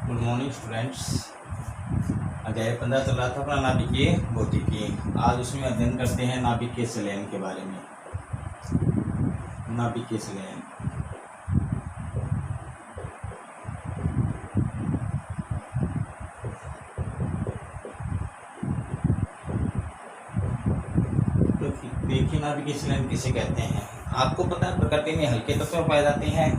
Good morning students. अध्याय 15 चल रहा था अपना नाभिकीय भौतिकी। आज उसमें अध्ययन करते हैं नाभिकीय संलयन के बारे में। नाभिकीय संलयन तो देखिए, नाभिकीय संलयन किसे कहते हैं। आपको पता है प्रकृति में हल्के तत्व पाए जाते हैं,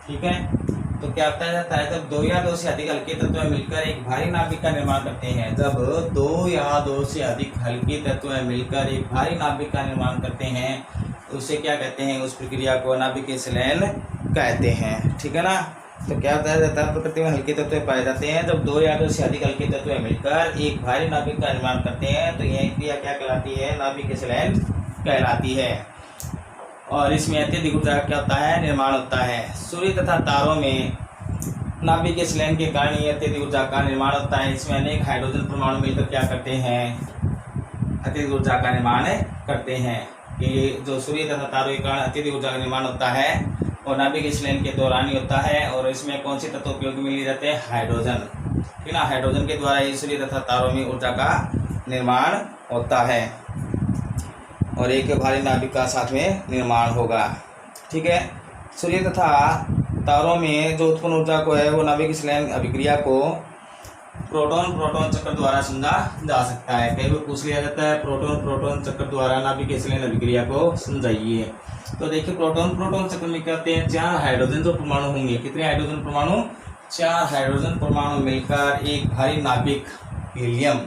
ठीक है। तो क्या बताया जाता है, जब दो या दो से अधिक हल्के तत्व मिलकर एक भारी नाभिक का निर्माण करते हैं। जब दो या दो से अधिक हल्के तत्व मिलकर एक भारी नाभिक का निर्माण करते हैं तो उसे क्या कहते हैं, उस प्रक्रिया को नाभिकीय संलयन कहते हैं, ठीक है ना। तो क्या बताया जाता है, प्रकृति में हल्के तत्व पाए जाते हैं। जब दो या दो से अधिक हल्के तत्व मिलकर एक भारी नाभिक का निर्माण करते हैं तो यह क्रिया क्या कहलाती है, नाभिकीय संलयन कहलाती है। और इसमें अत्यधिक ऊर्जा क्या होता है, निर्माण होता है। सूर्य तथा तारों में नाभिकीय संलयन के कारण ये अत्यधिक ऊर्जा का निर्माण होता है। इसमें अनेक हाइड्रोजन परमाणु मिलकर क्या करते हैं, अत्यधिक ऊर्जा का निर्माण करते हैं। कि जो सूर्य तथा तारों के कारण अत्यधिक ऊर्जा का निर्माण होता है और नाभिकीय संलयन के दौरान ही होता है। और इसमें कौन से तत्व उपयोगी मिले जाते हैं, हाइड्रोजन, ठीक ना। हाइड्रोजन के द्वारा ही सूर्य तथा तारों में ऊर्जा का निर्माण होता है और एक भारी नाभिक का साथ में निर्माण होगा, ठीक है। सूर्य तथा तारों में जो उत्पन्न ऊर्जा को है वो नाभिकीय संलयन अभिक्रिया को प्रोटॉन प्रोटॉन चक्र द्वारा समझा जा सकता है। कई बार पूछ लिया जाता है प्रोटॉन प्रोटॉन चक्र द्वारा नाभिकीय संलयन अभिक्रिया को समझाइए। तो देखिए, प्रोटॉन प्रोटॉन चक्र में क्या होते हैं, 4 हाइड्रोजन जो परमाणु होंगे। कितने हाइड्रोजन परमाणु, 4 हाइड्रोजन परमाणु मिलकर एक भारी नाभिक हीलियम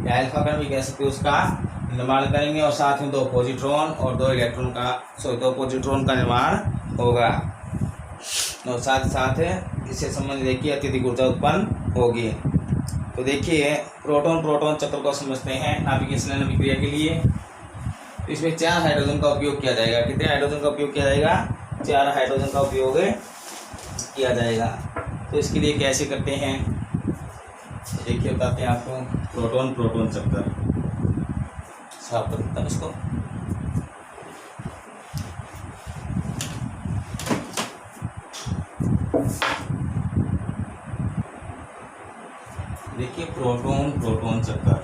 या अल्फा कण भी कह सकते हैं उसका निर्माण करेंगे। और साथ में 2 पॉजिट्रॉन और 2 इलेक्ट्रॉन का 2 पॉजिट्रॉन का निर्माण होगा। और साथ साथ इससे संबंधित देखिए अत्यधिक ऊर्जा उत्पन्न होगी। तो देखिए, प्रोटॉन प्रोटॉन चक्र को समझते हैं नाभिकीय संलयन अभिक्रिया के लिए। इसमें 4 हाइड्रोजन का उपयोग किया जाएगा। कितने हाइड्रोजन का उपयोग किया जाएगा, 4 हाइड्रोजन का उपयोग किया जाएगा। तो इसके लिए कैसे करते हैं देखिए, बताते हैं आपको। प्रोटॉन प्रोटॉन चक्र साफ कर देता हूं इसको। देखिए, प्रोटॉन प्रोटॉन चक्कर।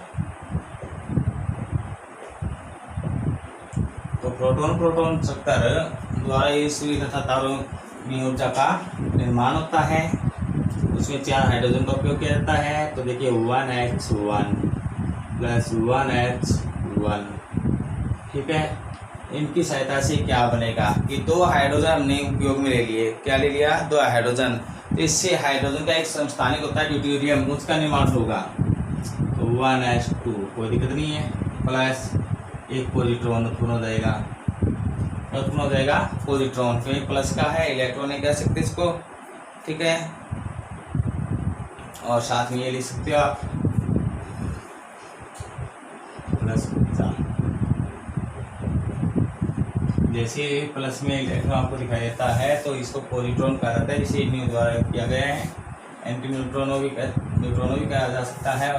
तो प्रोटॉन प्रोटॉन चक्कर द्वारा ही सूर्य तथा तारों में ऊर्जा का निर्माण होता है। उसमें 4 हाइड्रोजन का उपयोग किया जाता है। तो देखिए, 1h1 प्लस 1h1, ठीक है। इनकी सहायता से क्या बनेगा कि 2 हाइड्रोजन हमने उपयोग में ले लिए। क्या ले लिया, 2 हाइड्रोजन। तो इससे हाइड्रोजन का एक समस्थानिक होता है ड्यूटेरियम, उसका निर्माण होगा। तो 1h2 कोई दिक्कत नहीं है, प्लस एक पॉजिट्रॉन उत्पन्न हो जाएगा। उत्पन्न हो जाएगा पॉजिट्रॉन। तो एक प्लस का है, इलेक्ट्रॉन कह सकते इसको, ठीक है। और साथ में ये लिख सकते हो आप प्लस ऊर्जा। जैसे प्लस में इलेक्ट्रॉन आपको दिखाई देता है तो इसको पॉजिट्रॉन कहा जाता है। इसे न्यू द्वारा किया गया है। एंटी न्यूट्रॉनो भी कहा जा सकता है।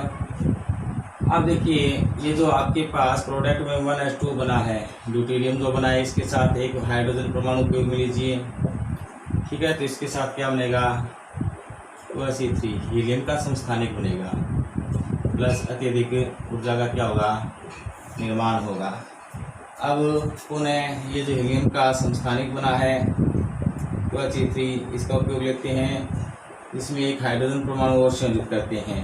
अब देखिए, ये जो आपके पास प्रोडक्ट में 1h2 बना है, ड्यूटेरियम जो बना है, इसके साथ एक हाइड्रोजन परमाणु उपयोग में लीजिए, ठीक है। तो इसके साथ क्या बनेगा, 2h3 हीलियम का समस्थानिक बनेगा। प्लस अत्यधिक ऊर्जा का क्या होगा, निर्माण होगा। अब पुनः ये जो हीलियम का समस्थानिक बना है 2h3, इसका उपयोग लेते हैं। इसमें एक हाइड्रोजन परमाणु और संयोजित करते हैं।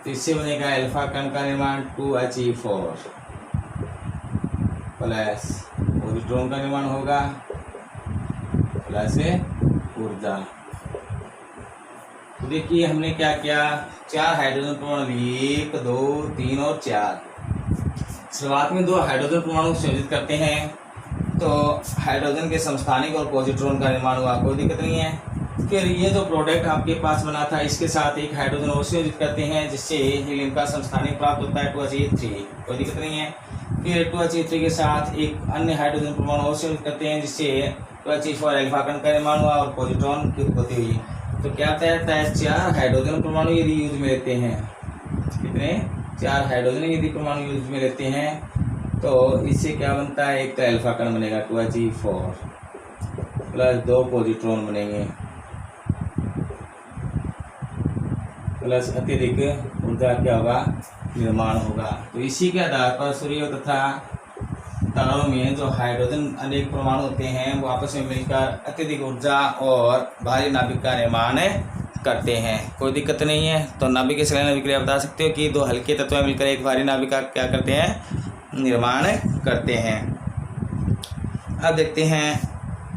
तो इससे बनेगा अल्फा कण का निर्माण 2He4 प्लस पॉजिट्रॉन का निर्माण होगा प्लस ऊर्जा। तो देखिए, हमने क्या किया, 4 हाइड्रोजन परमाणु लिए, 1 2 3 और 4। शुरुआत में 2 हाइड्रोजन परमाणु संयोजित करते हैं तो हाइड्रोजन के समस्थानिक और पॉजिट्रॉन का निर्माण हुआ, कोई दिक्कत नहीं है। फिर ये जो प्रोडक्ट आपके पास बना था, इसके साथ एक हाइड्रोजन और संयोजित करते हैं जिससे हीलियम का समस्थानिक प्राप्त होता है 2He3, कोई दिक्कत नहीं है। फिर 2He3 के साथ एक अन्य हाइड्रोजन परमाणु और संयोजित करते हैं जिससे 2He4 अल्फा कण का निर्माण हुआ और पॉजिट्रॉन की उत्पत्ति हुई। तो क्या होता है, 4 हाइड्रोजन परमाणु यदि यूज में लेते हैं, कितने, 4 हाइड्रोजन यदि परमाणु यूज में लेते हैं तो इससे क्या बनता है, एक तो अल्फा कण बनेगा 2He4 प्लस 2 पॉजिट्रॉन बनेंगे प्लस अत्यधिक ऊर्जा क्या होगा, निर्माण होगा। तो इसी के आधार पर सूर्य तथा तारों में जो हाइड्रोजन अनेक परमाणु होते हैं वो आपस में मिलकर अत्यधिक ऊर्जा और भारी नाभिक का निर्माण करते हैं। कोई दिक्कत नहीं है। तो नाभिक संलयन अभिक्रिया बता सकते हो कि दो हल्के तत्व मिलकर एक भारी नाभिक का क्या करते हैं, निर्माण करते हैं। अब देखते हैं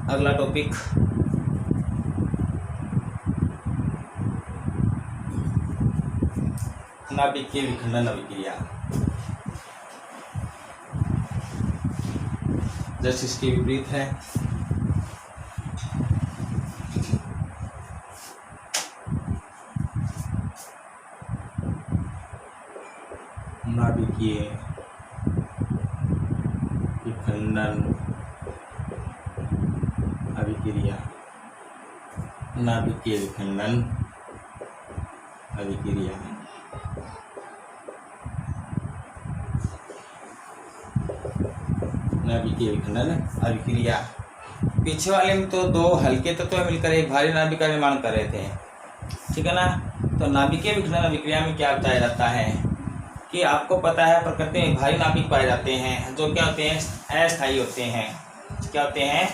अगला टॉपिक, नाभिकीय विखंडन अभिक्रिया। जैसे इसके विपरीत है। नाभिकीय विखंडन अभिक्रिया, नाभिकीय विखंडन अभिक्रिया। नाभिकीय विखंडन अभिक्रिया। पीछे वाले में तो दो हल्के तत्व मिलकर एक भारी नाभिक का निर्माण कर रहे थे, ठीक है ना। तो नाभिकीय विखंडन अभिक्रिया में क्या बताया जाता है कि आपको पता है प्रकृति में भारी नाभिक पाए जाते हैं जो क्या होते हैं, अस्थायी होते हैं। क्या होते हैं,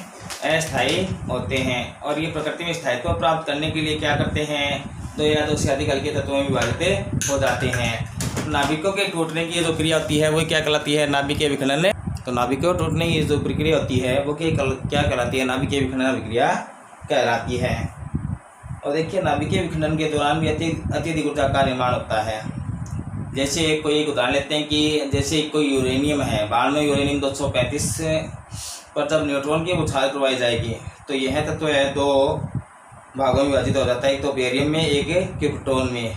अस्थायी होते हैं। और ये प्रकृति में स्थायित्व प्राप्त करने के लिए क्या करते हैं, दो या दो से अधिक हल्के तत्वों में विभाजित हो जाते हैं। नाभिकों के टूटने की जो क्रिया होती है वो क्या कहलाती है, नाभिकीय विखंडन। तो नाभिकों टूटने की जो प्रक्रिया होती है वो क्या कहलाती है, नाभिकीय विखंडन अभिक्रिया कहलाती है। और देखिए नाभिकीय विखंडन के दौरान भी अत्यधिक ऊर्जा का निर्माण होता है। जैसे कोई एक उदाहरण लेते हैं कि जैसे कोई यूरेनियम है, 92 यूरेनियम 235 पर जब न्यूट्रॉन की बौछार करवाई जाएगी तो यह तत्व है दो भागों में विभाजित हो जाता है, एक तो बेरियम में, एक क्रिप्टोन में।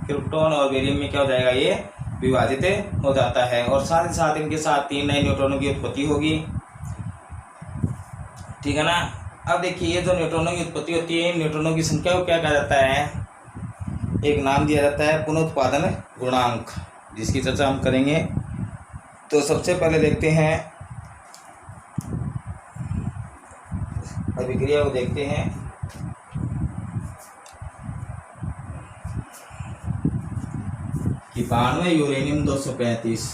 क्रिप्टोन और बेरियम में क्या हो जाएगा, ये विभाजित हो जाता है। और साथ ही साथ इनके साथ 3 नए न्यूट्रॉनों की उत्पत्ति होगी, ठीक है ना। अब देखिए ये जो न्यूट्रॉनों की उत्पत्ति होती है, न्यूट्रॉनों की संख्या को क्या कहा जाता है, एक नाम दिया जाता है पुनरुत्पादन गुणांक, जिसकी चर्चा हम करेंगे। तो सबसे पहले देखते हैं अभिक्रिया को, देखते हैं। कि 92 यूरेनियम 235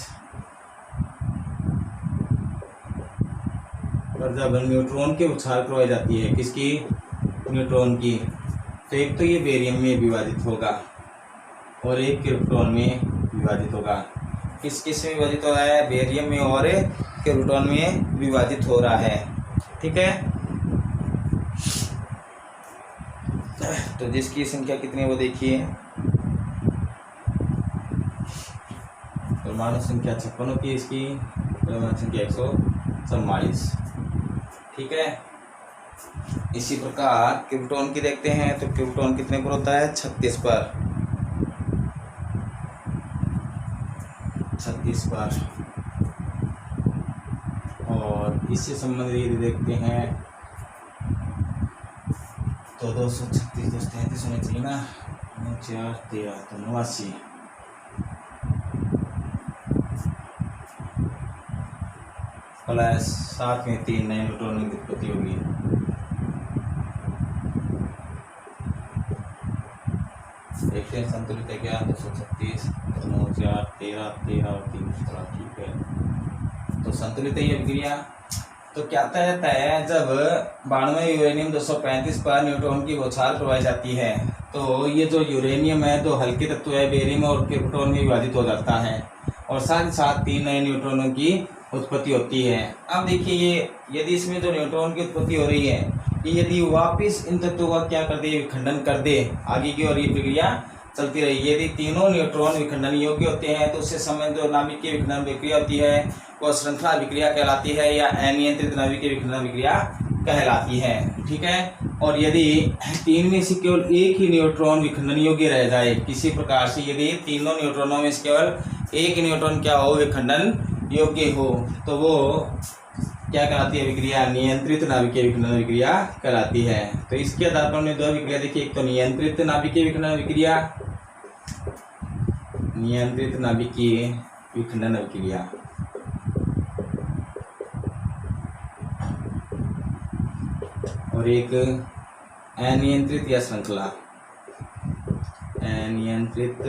पर जब न्यूट्रॉन की उछाल करवाई जाती है, किसकी, न्यूट्रॉन की, तो एक तो ये बेरियम में विभाजित होगा और एक क्रिप्टोन में विभाजित होगा। किस किस में विभाजित हो रहा है, बेरियम में और क्रिप्टोन में विभाजित हो रहा है, ठीक है। तो जिसकी संख्या कितनी है वो देखिए, परमाणु संख्या 56 की, इसकी परमाणु संख्या 144, ठीक है। इसी प्रकार क्रिप्टोन की देखते हैं तो क्रिप्टोन कितने पर होता है, 36 पर, 36 पर। और इससे संबंधित यदि देखते हैं तो 236 233 होना चाहिए ना, 4 13 तो 89, प्लस साथ में 3 नए न्यूट्रॉनों की उत्पत्ति होगी। देखते हैं संतुलित है क्या, 236 9 4 13 13 और 3 17, ठीक है। तो संतुलित है ये अभिक्रिया। तो क्या होता रहता है, जब 92 यूरेनियम 235 पर न्यूट्रॉन की बौछार करवाई जाती है तो ये जो यूरेनियम है दो हल्के तत्व है, बेरियम और क्रिप्टोन में विभाजित हो जाता है और साथ ही साथ 3 नए न्यूट्रॉनों की उत्पत्ति होती है। अब देखिए ये यदि इसमें जो न्यूट्रॉन की उत्पत्ति हो रही है, ये यदि वापस इन तत्वों का क्या कर दे, विखंडन कर दे, आगे की और ये प्रक्रिया चलती रही। यदि तीनों न्यूट्रॉन विखंडन योग्य होते हैं तो उससे संबंधित जो नाभिकीय विखंडन प्रक्रिया होती है वो श्रृंखला अभिक्रिया कहलाती है या अनियंत्रित नाभिकीय विखंडन अभिक्रिया कहलाती है, ठीक है। और यदि 3 में से केवल एक ही न्यूट्रॉन विखंडन योग्य रह जाए किसी प्रकार से, यदि तीनों न्यूट्रॉनों में से केवल एक न्यूट्रॉन क्या हो, विखंडन योग्य हो, तो वो क्या कहलाती है, अभिक्रिया नियंत्रित नाभिकीय विखंडन अभिक्रिया कहलाती है। तो इसके आधार पर हमने दो अभिक्रिया देखी, एक तो नियंत्रित नाभिकीय विखंडन अभिक्रिया, नियंत्रित नाभिकीय विखंडन अभिक्रिया, और एक अनियंत्रित या श्रृंखला, अनियंत्रित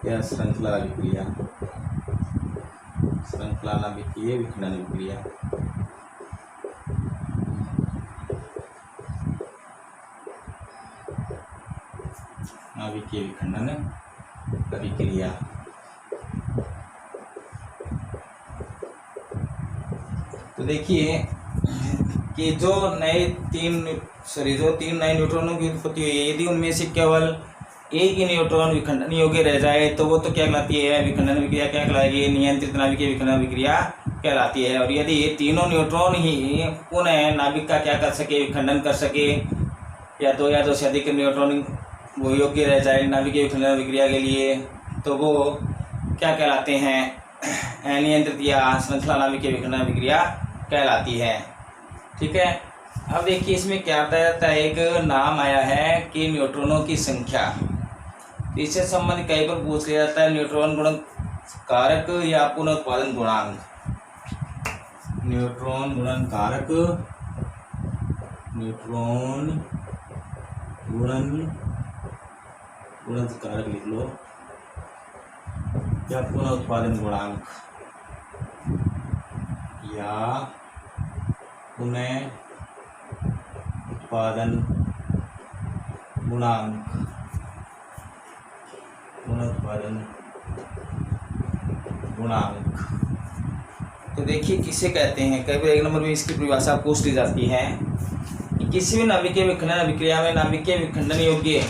या श्रृंखला अभिक्रिया, श्रृंखला नाभिकीय विखंडन अभिक्रिया। नाभिकीय विखंडन अभिक्रिया। तो देखिए कि जो तीन नए न्यूट्रॉनों की उत्पत्ति हुई है, यदि उनमें से केवल एक ही न्यूट्रॉन विखंडन योग्य रह जाए तो वो तो क्या कहलाती है, विखंडन विक्रिया क्या कहलाएगी, नियंत्रित नाभिकीय विखंडन विक्रिया कहलाती है। और यदि तीनों न्यूट्रॉन ही पुनः नाभिक का क्या कर सके, विखंडन कर सके, या दो से अधिक न्यूट्रॉन वो योग्य रह जाए नाभिकीय विखंडन विक्रिया के लिए, तो वो क्या कहलाते हैं, अनियंत्रित या श्रृंखला नाभिकीय विखंडन विक्रिया कहलाती है। ठीक है। अब देखिए इसमें क्या बताया जाता है, एक नाम आया है कि न्यूट्रॉनों की संख्या। तो इससे संबंधित कई बार पूछ लिया जाता है न्यूट्रॉन गुणक कारक या पुनरुत्पादन गुणांक। न्यूट्रॉन गुणन कारक, न्यूट्रॉन गुणन कारक लिख लो, या पुनरुत्पादन गुणांक, या पुनः उत्पादन गुणांक, पुनरुत्पादन गुणांक। तो देखिए किसे कहते हैं, कई बार एक नंबर में इसकी परिभाषा पूछ ली जाती है कि किसी भी नाभिकीय विखंडन अभिक्रिया में नाभिकीय विखंडन योग्य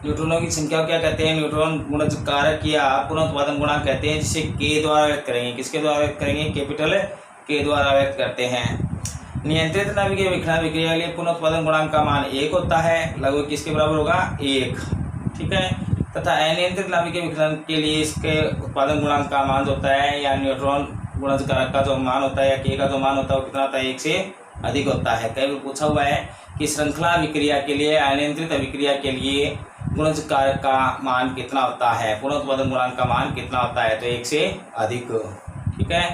न्यूट्रॉनों की संख्या को क्या कहते हैं, न्यूट्रॉन गुणज कारक या पुनरुत्पादन गुणांक कहते हैं, जिसे के द्वारा व्यक्त करेंगे। किसके द्वारा व्यक्त करेंगे, कैपिटल के द्वारा व्यक्त करते हैं। नियंत्रित नाभिकीय विखंडन विक्रिया के लिए पुनरुत्पादन गुणांक का मान 1 होता है, लगभग किसके बराबर होगा, 1। ठीक है। तथा अनियंत्रित नाभिकीय विखंडन के लिए इसके उत्पादन गुणांक का मान जो होता है, या न्यूट्रॉन गुणज कारक का जो मान होता है, या के का जो मान होता है वो कितना होता है, 1 से अधिक होता है। कई बार पूछा हुआ है कि श्रृंखला विक्रिया के लिए, अनियंत्रित अभिक्रिया के लिए गुणज कारक का मान कितना होता है, पुनरुत्पादन गुणांक का मान कितना होता है, तो 1 से अधिक। ठीक है।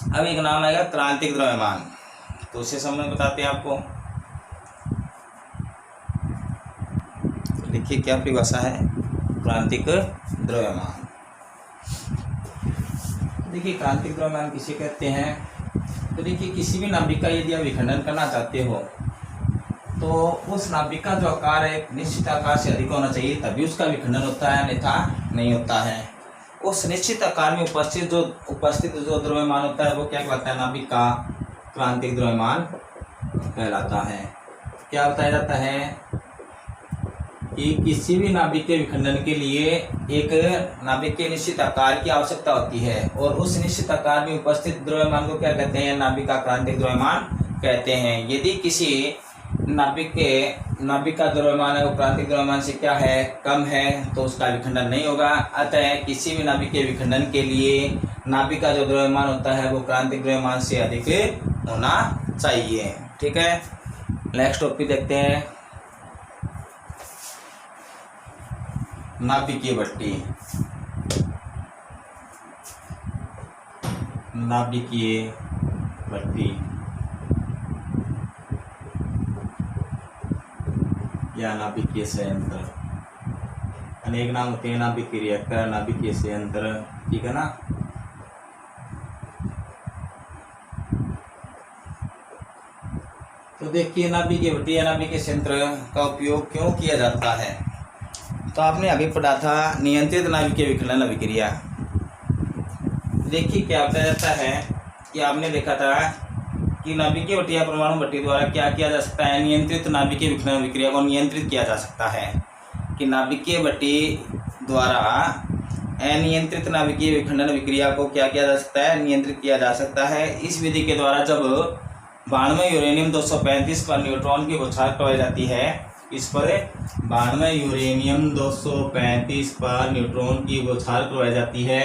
अब एक नाम आएगा क्रांतिक द्रव्यमान, तो उससे संबंध बताते हैं आपको। देखिए क्या परिभाषा है क्रांतिक द्रव्यमान। देखिए क्रांतिक द्रव्यमान किसे कहते हैं, तो देखिए किसी भी नाभिक का यदि आप विखंडन करना चाहते हो तो उस नाभिक का जो आकार है निश्चित आकार से अधिक होना चाहिए, तभी उसका विखंडन होता है, अन्यथा नहीं होता है। उस निश्चित आकार में उपस्थित जो द्रव्यमान होता है वो क्या कहलाता है, नाभिक का क्रांतिक द्रव्यमान कहलाता है। क्या बताया जाता है कि किसी भी नाभिक के विखंडन के लिए एक नाभिक के निश्चित आकार की आवश्यकता होती है, और उस निश्चित आकार में उपस्थित द्रव्यमान को क्या कहते हैं, नाभिक का क्रांतिक द्रव्यमान कहते हैं। यदि किसी नाभिक का द्रव्यमान है वो क्रांतिक द्रव्यमान से क्या है, कम है, तो उसका विखंडन नहीं होगा। अतः किसी भी नाभिक के विखंडन के लिए नाभिक का जो द्रव्यमान होता है वो क्रांतिक द्रव्यमान से अधिक होना चाहिए। ठीक है। नेक्स्ट टॉपिक देखते हैं, नाभिकीय भट्टी। नाभिकीय भट्टी या नाभिकीय संयंत्र, अनेक नाम होते हैं, नाभिकीय रिएक्टर, नाभिकीय संयंत्र। ठीक है ना। तो देखिए नाभिकीय भट्टी या नाभिकीय संयंत्र का उपयोग क्यों किया जाता है, तो आपने अभी पढ़ा था नियंत्रित नाभिकीय विखंडन अभिक्रिया। देखिए क्या बताया जाता है कि आपने देखा था कि नाभिकीय भट्टी या परमाणु भट्टी द्वारा क्या किया जा सकता है, नियंत्रित नाभिकीय विखंडन अभिक्रिया को नियंत्रित किया जा सकता है। कि नाभिकीय भट्टी द्वारा अनियंत्रित नाभिकीय विखंडन अभिक्रिया को क्या किया जा सकता है, नियंत्रित किया जा सकता है। इस विधि के द्वारा जब 92 यूरेनियम 235 पर न्यूट्रॉन की बौछार करवाई जाती है, इस पर 92 यूरेनियम 235 पर न्यूट्रॉन की बौछार करवाई जाती है,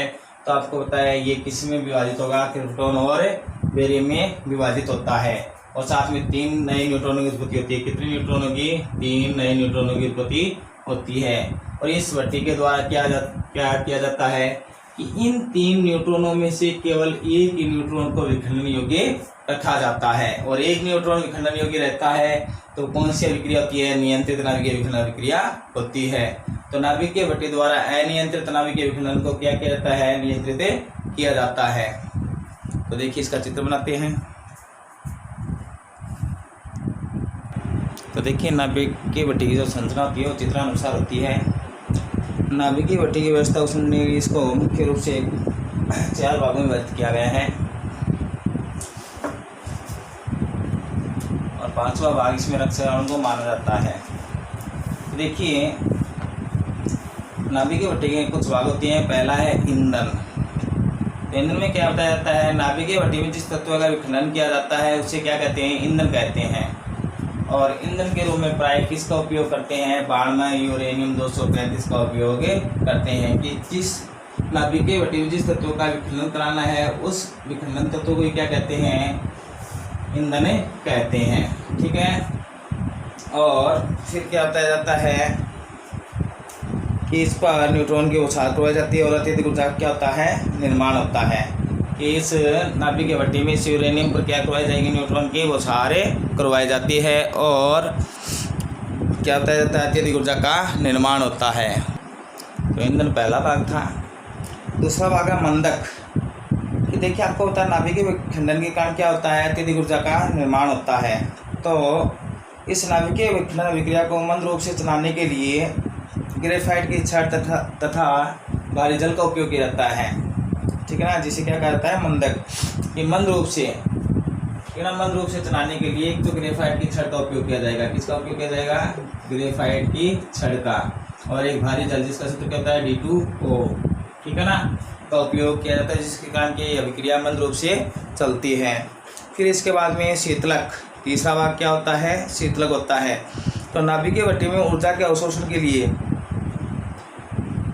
तो आपको पता है ये किस में विभाजित होगा, क्रिप्टॉन और बेरियम में विभाजित होता है। और साथ में 3 नए न्यूट्रॉनों की उत्पत्ति होती है। कितने न्यूट्रॉनों की, 3 नए न्यूट्रॉनों की उत्पत्ति होती है। और इस भट्टी के द्वारा क्या किया जाता है कि इन 3 न्यूट्रॉनों में से केवल एक ही न्यूट्रॉन को विखंडन योग्य रखा जाता है, और एक न्यूट्रॉन विखंडन योग्य रहता है तो कौन सी अभिक्रिया होती है? नियंत्रित नाभिकीय विखंडन अभिक्रिया होती है। तो नाभिकीय भट्टी द्वारा अनियंत्रित नाभिकीय विखंडन को क्या किया जाता है? नियंत्रित किया जाता है। तो देखिए इसका चित्र बनाते हैं। तो देखिए नाभिकीय भट्टी की जो संरचना होती है वो चित्रानुसार होती है। नाभिकीय भट्टी की व्यवस्था उसने इसको मुख्य रूप से 4 भागों में व्यक्त किया गया है, और 5वां भाग इसमें रक्षागण को माना जाता है। देखिए नाभिकीय भट्टी के कुछ भाग होते हैं। पहला है ईंधन। ईंधन में क्या बताया जाता है? नाभिकीय भट्टी में जिस तत्व का विखंडन किया जाता है उसे क्या कहते हैं? ईंधन कहते हैं। और ईंधन के रूप में प्राय किसका उपयोग करते हैं? बाणमय यूरेनियम 235 का उपयोग करते हैं। कि जिस नाभिकीय भट्टी में जिस तत्व का विखंडन कराना है उस विखंडन तत्व को क्या कहते हैं? ईंधन कहते हैं। ठीक है। और फिर क्या बताया जाता है कि इस पर न्यूट्रॉन की उछाल करवाई जाती है और अत्यधिक ऊर्जा क्या होता है? निर्माण होता है। कि इस नाभिकीय भट्टी में इस यूरेनियम पर क्या करवाई जाएगी? न्यूट्रॉन की बौछार करवाई जाती है, और क्या बताया जाता है? अत्यधिक ऊर्जा का निर्माण होता है। तो ईंधन पहला भाग था। दूसरा भाग है मंदक। कि देखिए आपको पता है नाभिकीय विखंडन के कारण क्या होता है? अत्यधिक ऊर्जा का निर्माण होता है। तो इस नाभिकीय विखंडन अभिक्रिया को मंद रूप से चलाने के लिए ग्रेफाइट की छड़ तथा भारी जल का उपयोग किया जाता है। ठीक है ना, जिसे क्या कहा जाता है? मंदक। ये मंद रूप से मंद रूप से चलाने के लिए एक तो ग्रेफाइट की छड़ का उपयोग किया जाएगा। किसका उपयोग किया जाएगा? ग्रेफाइट की छड़ का। और एक भारी जल जिसका सूत्र क्या होता है? D2O। ठीक है ना, का उपयोग किया जाता है, जिसके कारण की अभिक्रिया मंद रूप से चलती है। फिर इसके बाद में शीतलक। तीसरा भाग क्या होता है? शीतलक होता है। तो नाभिकीय भट्टी में ऊर्जा के अवशोषण के लिए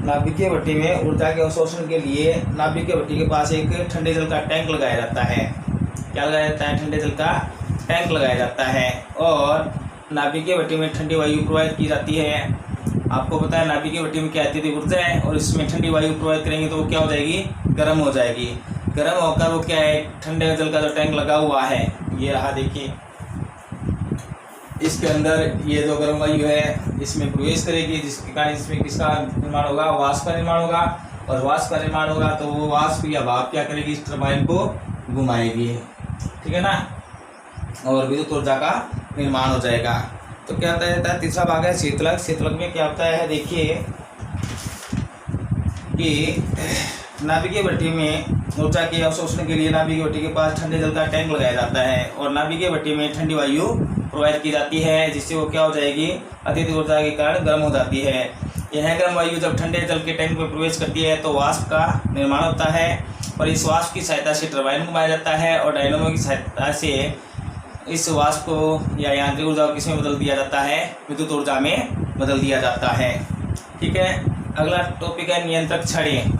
नाभिकीय भट्टी के पास एक ठंडे जल का टैंक लगाया जाता है। क्या लगाया जाता है? ठंडे जल का टैंक लगाया जाता है। और नाभिकीय भट्टी में ठंडी वायु प्रवाहित की जाती है। आपको पता है नाभिकीय भट्टी में क्या अत्यधिक ऊर्जा है, और इसमें ठंडी वायु प्रवाहित करेंगे तो वो क्या हो जाएगी? गर्म हो जाएगी। गर्म होकर वो क्या है? ठंडे जल का जो टैंक लगा हुआ है, ये रहा देखिए, इसके अंदर ये जो गर्म वायु है इसमें प्रवेश करेगी, जिसके कारण इसमें किसका निर्माण होगा? वाष्प का निर्माण होगा। और वाष्प का निर्माण होगा तो वो वाष्प या भाप क्या करेगी? इस टरबाइन को घुमाएगी। ठीक है ना, और विद्युत ऊर्जा का निर्माण हो जाएगा। तो क्या होता है? तीसरा भाग है शीतलक। शीतलक में क्या होता है? देखिए कि नाभिकीय भट्टी में ऊर्जा के अवशोषण के लिए नाभिकीय भट्टी के पास ठंडे जल का टैंक लगाया जाता है, और नाभिकीय भट्टी में ठंडी वायु प्रोवाइड की जाती है, जिससे वो क्या हो जाएगी? अत्यधिक ऊर्जा के कारण गर्म हो जाती है। यह गर्म वायु जब ठंडे जल के टैंक में प्रवेश करती है तो वाष्प का निर्माण होता है, और इस वाष्प की सहायता से टरबाइन घुमाया जाता है, और डायनामो की सहायता से इस वाष्प को या यांत्रिक ऊर्जा को किसमें बदल दिया जाता है? विद्युत ऊर्जा में बदल दिया जाता है। ठीक है। अगला टॉपिक है नियंत्रक छड़ें।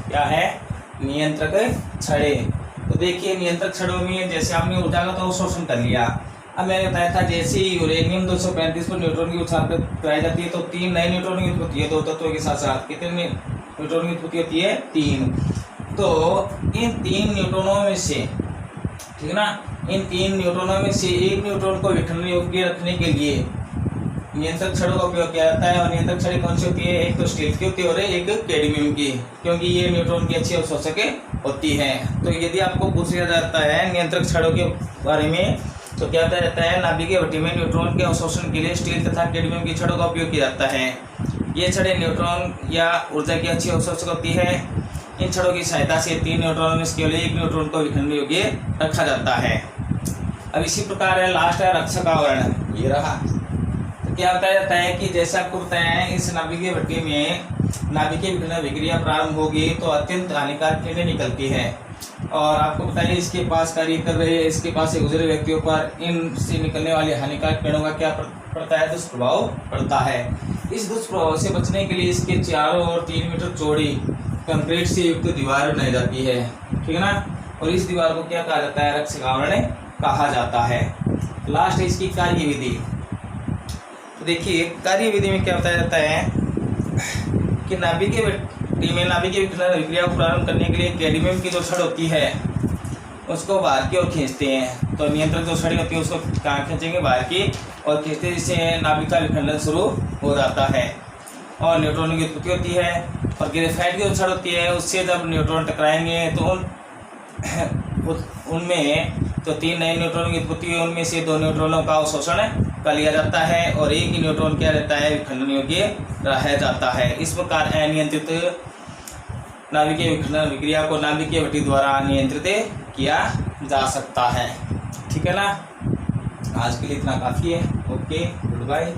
क्या है? नियंत्रक छड़ें। तो देखिए नियंत्रक छड़ों में जैसे आपने ऊर्जा का तो अवशोषण कर लिया। अब मैंने बताया था जैसे ही यूरेनियम 235 पर न्यूट्रॉन की उछाल कराई जाती है तो 3 नए न्यूट्रॉन की उत्पत्ति है। 2 तत्वों के साथ साथ कितने न्यूट्रॉन की उत्पत्ति होती है? 3। तो इन 3 न्यूट्रॉनों में से, ठीक है ना, इन 3 न्यूट्रॉनों में से एक न्यूट्रॉन को विखंडन योग्य रखने के लिए नियंत्रक छड़ों का उपयोग किया जाता है। और नियंत्रक छड़ें कौन सी होती है? एक तो स्टील की होती है और एक कैडमियम की, क्योंकि ये न्यूट्रॉन की अच्छी अवशोषक होती है। तो यदि आपको पूछा जाता है नियंत्रक छड़ों के बारे में तो क्या बताया जाता है? नाभिकीय भट्टी में न्यूट्रॉन के अवशोषण के लिए स्टील तथा कैडमियम की छड़ों का उपयोग किया जाता है। ये छड़ें न्यूट्रॉन या ऊर्जा की अच्छी अवशोषक होती है। इन छड़ों की सहायता से 3 न्यूट्रॉन में से केवल एक न्यूट्रॉन को विखंडन योग्य रखा जाता है। अब इसी प्रकार है लास्ट है रक्षक आवरण। ये रहा। तो क्या बताया जाता है कि जैसा आपको बताया है इस नाभिकीय भट्टी में नाभिकीय विखंडन अभिक्रिया प्रारंभ होगी तो अत्यंत हानिकारक किरणें निकलती है, और आपको बताइए इसके पास कार्य कर रहे इसके पास से गुजरे व्यक्तियों पर इनसे निकलने वाले हानिकारक किरणों का क्या पड़ता है? दुष्प्रभाव पड़ता है। इस दुष्प्रभाव से बचने के लिए इसके चारों ओर 3 मीटर चौड़ी कंक्रीट से युक्त दीवार बनाई जाती है। ठीक है ना, और इस दीवार को क्या कहा जाता है? रक्षक आवरण कहा जाता है। लास्ट है इसकी कार्यविधि। तो देखिए कार्यविधि में क्या बताया जाता है कि नाभिकीय में नाभिकीय विखंडन अभिक्रिया को प्रारंभ करने के लिए कैडमियम की जो छड़ होती है उसको बाहर की ओर खींचते हैं। तो नियंत्रक जो छड़ी होती है उसको कहाँ खींचेंगे, बाहर की और खींचते, जिससे नाभिक का विखंडन शुरू हो जाता है और न्यूट्रॉनों की उत्पत्ति होती है। और ग्रेफाइट की जो छड़ होती है उससे जब न्यूट्रॉन टकराएंगे तो उनमें तो 3 नए न्यूट्रॉनों की उत्पत्ति हुई, उनमें से 2 न्यूट्रॉनों का अवशोषण कर लिया जाता है और एक ही न्यूट्रॉन क्या रहता है, विखंडन योग्य रह जाता है। इस प्रकार अनियंत्रित नाभिकीय विखंडन अभिक्रिया को नाभिकीय भट्टी द्वारा नियंत्रित किया जा सकता है। ठीक है ना, आज के लिए इतना काफ़ी है। Okay, good bye.